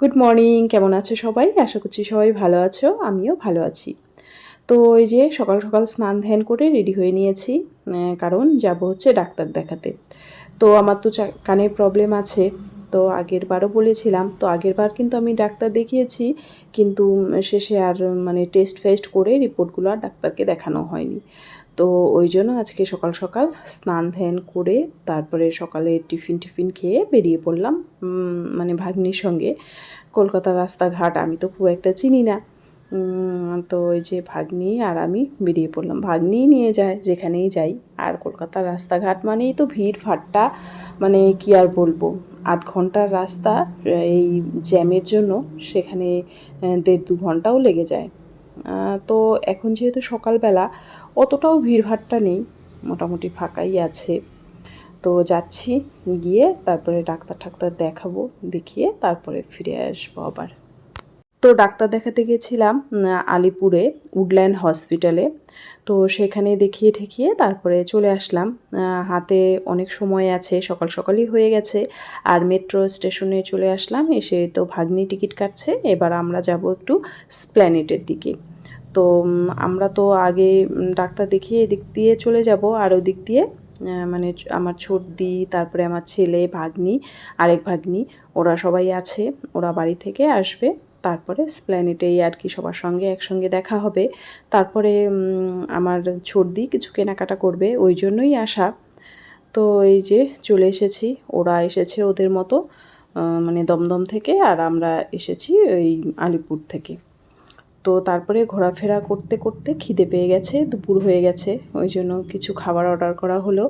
Good morning, কেমন আছো সবাই? আশা করছি সবাই ভালো আছো, আমিও ভালো আছি। তো এই যে সকাল সকাল স্নান ধ্যান করে রেডি হয়ে নিয়েছি, কারণ যাব হচ্ছে ডাক্তার দেখাতে। তো আমার তো কানের প্রবলেম আছে। তো আগের বারও বলেছিলাম, তো আগের বার কিন্তু আমি ডাক্তার দেখিয়েছি, কিন্তু শেষে আর মানে টেস্ট ফেস্ট করে রিপোর্টগুলো আর ডাক্তারকে দেখানো হয়নি। তো ওই জন্য আজকে সকাল সকাল স্নান ধ্যান করে তারপরে সকালে টিফিন খেয়ে বেরিয়ে পড়লাম, মানে ভাগ্নির সঙ্গে। কলকাতার রাস্তাঘাট আমি তো খুব একটা চিনি না। তো ওই যে ভাগ্নি আর আমি বেরিয়ে পড়লাম, ভাগ্নিই নিয়ে যায় যেখানেই যাই। আর কলকাতার রাস্তাঘাট মানেই তো ভিড় ভাট্টা, মানে কি আর বলবো, আধ ঘন্টার রাস্তা এই জ্যামের জন্য সেখানে 1.5-2 ঘন্টাও লেগে যায়। তো এখন যেহেতু সকালবেলা অতটাও ভিড়ভাট্টা নেই, মোটামুটি ফাঁকাই আছে। তো যাচ্ছি, গিয়ে তারপরে ডাক্তার দেখাবো, দেখিয়ে তারপরে ফিরে আসবো আবার। তো ডাক্তার দেখাতে গেছিলাম আলিপুরে উডল্যান্ড হসপিটালে। তো সেখানে দেখিয়ে ঠেকিয়ে তারপরে চলে আসলাম। হাতে অনেক সময় আছে, সকাল সকালই হয়ে গেছে। আর মেট্রো স্টেশনে চলে আসলাম, এসে তো ভাগ্নি টিকিট কাটছে। এবার আমরা যাব একটু স্প্ল্যানেটের দিকে। তো আমরা তো আগে ডাক্তার দেখিয়ে এদিক দিয়ে চলে যাব, আর ওদিক দিয়ে মানে আমার ছোটদি, তারপরে আমার ছেলে, ভাগ্নি, আরেক ভাগ্নি, ওরা সবাই আছে, ওরা বাড়ি থেকে আসবে। তারপরে স্প্ল্যানেটেই আর কি সবার সঙ্গে একসঙ্গে দেখা হবে। তারপরে আমার ছোটদি কিছু কেনাকাটা করবে, ওই জন্যই আসা। তো এই যে চলে এসেছি, ওরা এসেছে ওদের মতো, মানে দমদম থেকে, আর আমরা এসেছি ওই আলিপুর থেকে। তো তারপরে ঘোরাফেরা করতে করতে খিদে পেয়ে গেছে, দুপুর হয়ে গেছে, ওই জন্য কিছু খাবার অর্ডার করা হলো।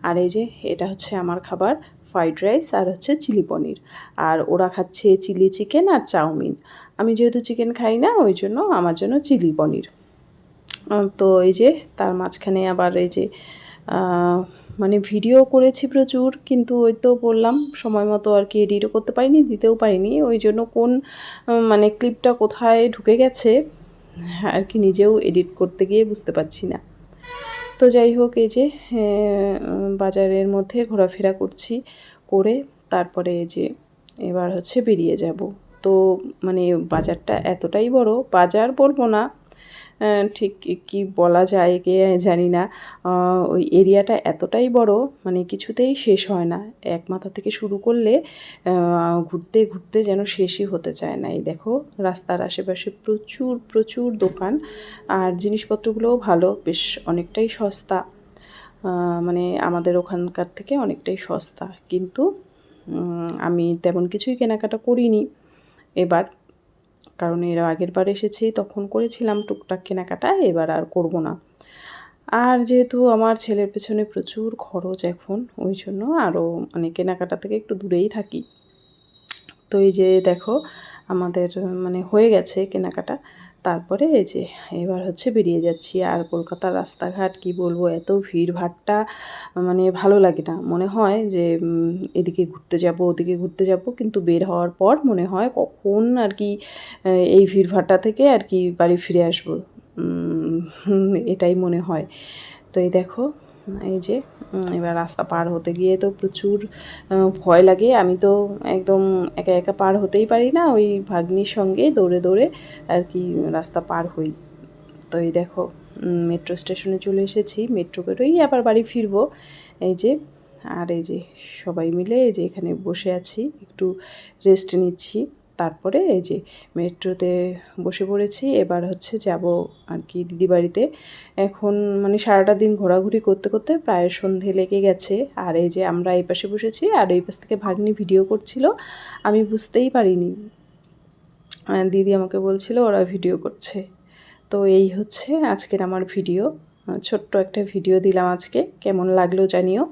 আর এই যে এটা হচ্ছে আমার খাবার, ফ্রাইড রাইস আর হচ্ছে চিলি পনির। আর ওরা খাচ্ছে চিলি চিকেন আর চাউমিন। আমি যেহেতু চিকেন খাই না, ওই জন্য আমার জন্য চিলি পনির। তো এই যে তার মাঝখানে আবার এই যে মানে ভিডিও করেছি প্রচুর, কিন্তু ওই তো বললাম সময় মতো আর কি এডিটও করতে পারিনি, দিতেও পারিনি। ওই জন্য কোন মানে ক্লিপটা কোথায় ঢুকে গেছে আর কি নিজেও এডিট করতে গিয়ে বুঝতে পারছি না। তো যাই হোক, এই যে বাজারের মধ্যে ঘোরাফেরা করছি, করে তারপরে এই যে এবার হচ্ছে বেরিয়ে যাব। তো মানে বাজারটা এতটাই বড়, বাজার বলবো না, ঠিক কি বলা যায় কে জানি না। ওই এরিয়াটা এতটাই বড়, মানে কিছুতেই শেষ হয় না। এক মাথা থেকে শুরু করলে ঘুরতে ঘুরতে যেন শেষই হতে চায় না। এই দেখো রাস্তার আশেপাশে প্রচুর প্রচুর দোকান, আর জিনিসপত্রগুলোও ভালো, বেশ অনেকটাই সস্তা। মানে আমাদের ওখানকার থেকে অনেকটাই সস্তা, কিন্তু আমি তেমন কিছুই কেনাকাটা করিনি এবার, কারণ এর আগের বার এসেছি তখন করেছিলাম টুকটাক কেনাকাটা, এবার আর করব না। আর যেহেতু আমার ছেলের পেছনে প্রচুর খরচ এখন, ওই জন্য আরও মানে কেনাকাটা থেকে একটু দূরেই থাকি। তো এই যে দেখো আমাদের মানে হয়ে গেছে কেনাকাটা, তারপরে এই যে এবার হচ্ছে বেরিয়ে যাচ্ছি। আর কলকাতার রাস্তাঘাট কি বলবো, এত ভিড়ভাট্টা, মানে ভালো লাগে না। মনে হয় যে এদিকে ঘুরতে যাব ওদিকে ঘুরতে যাব, কিন্তু বের হওয়ার পর মনে হয় কখন আর কি এই ভিড়ভাট্টা থেকে আর কি বাড়ি ফিরে আসবো, এটাই মনে হয়। তো এই দেখো এই যে এবার রাস্তা পার হতে গিয়ে তো প্রচুর ভয় লাগে। আমি তো একদম একা একা পার হতেই পারি না, ওই ভাগ্নির সঙ্গে দৌড়ে দৌড়ে আর কি রাস্তা পার হই। তো এই দেখো মেট্রো স্টেশনে চলে এসেছি, মেট্রো করেই আবার বাড়ি ফিরবো। এই যে আর এই যে সবাই মিলে এই যে এখানে বসে আছি, একটু রেস্ট নিচ্ছি। তারপরে এই যে মেট্রোতে বসে পড়েছি, এবার হচ্ছে যাব আর কি দিদি বাড়িতে। এখন মানে সারাটা দিন ঘোরাঘুরি করতে করতে প্রায় সন্ধে লেগে গেছে। আর এই যে আমরা এই পাশে বসেছি, আর এই পাশ থেকে ভাগ্নি ভিডিও করছিল, আমি বুঝতেই পারিনি। দিদি আমাকে বলছিল ওরা ভিডিও করছে। তো এই হচ্ছে আজকের আমার ভিডিও, ছোট্ট একটা ভিডিও দিলাম আজকে, কেমন লাগলো জানিও।